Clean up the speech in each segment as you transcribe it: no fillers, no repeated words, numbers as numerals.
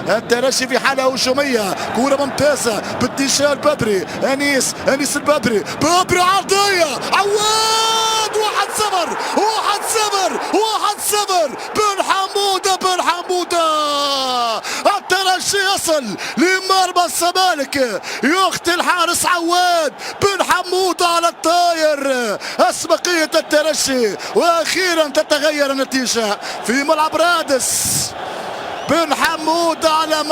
الترجي في حالة هجومية، كرة ممتازة باتجاه البدري، انيس البدري، عرضية، عواد 1-0 بن حمودة الترجي يصل لمرمى الزمالك، يخطي الحارس عواد بن حمودة على الطاير، أسبقية الترجي وأخيرا تتغير النتيجة في ملعب رادس. بن حمودة على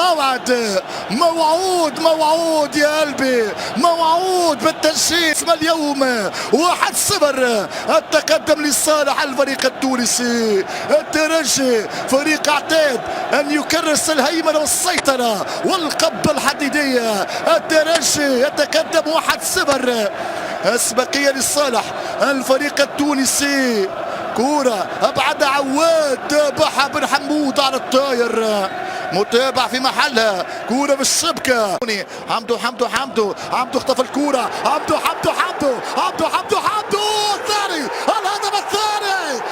موعود يا قلبي، موعود بالتنشيف اليوم. 1-0 التقدم لصالح الفريق التونسي. الترجي فريق اعتاد ان يكرس الهيمنه والسيطره والقبضه الحديديه. الترجي يتقدم 1-0، اسبقيه لصالح الفريق التونسي. كورة أبعد عواد، تابعها بن حمود على الطاير، متابع في محلها، كورة بالشبكة. حمدو اختفى الكورة، حمدو الثاني، الهدف الثاني.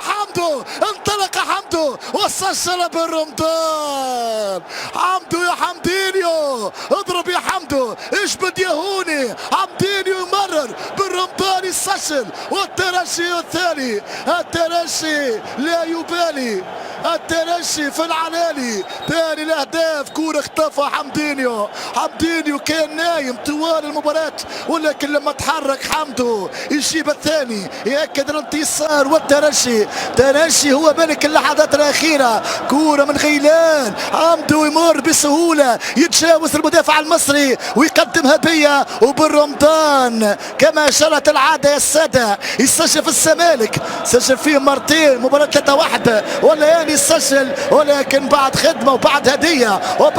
حمدو انطلق حمدو وسجل بالرمضان. حمدو يا حمدينيو، اضرب يا حمدو، اجبد يا هوني. حمدينيو يمرر بالرمضان يسجل، والترجي الثاني. الترجي لا يبالي، الترجي في العلالي، ثاني الاهداف. كورة اختفى حمدينيو كان نايم طوال المباراة، ولكن لما تحرك حمدو يجيب الثاني، يأكد الانتصار. والترجي هو ملك اللحظات الأخيرة. كورة من غيلان، حمدو يمر بسهولة، يتجاوز المدافع المصري ويقدم هدية، وبالرمضان كما جرت العادة يا السادة يسجل في الزمالك، سجل فيه مرتين مباراة 3-1 ولا يعني يسجل، ولكن بعد خدمة وبعد هدية وبعد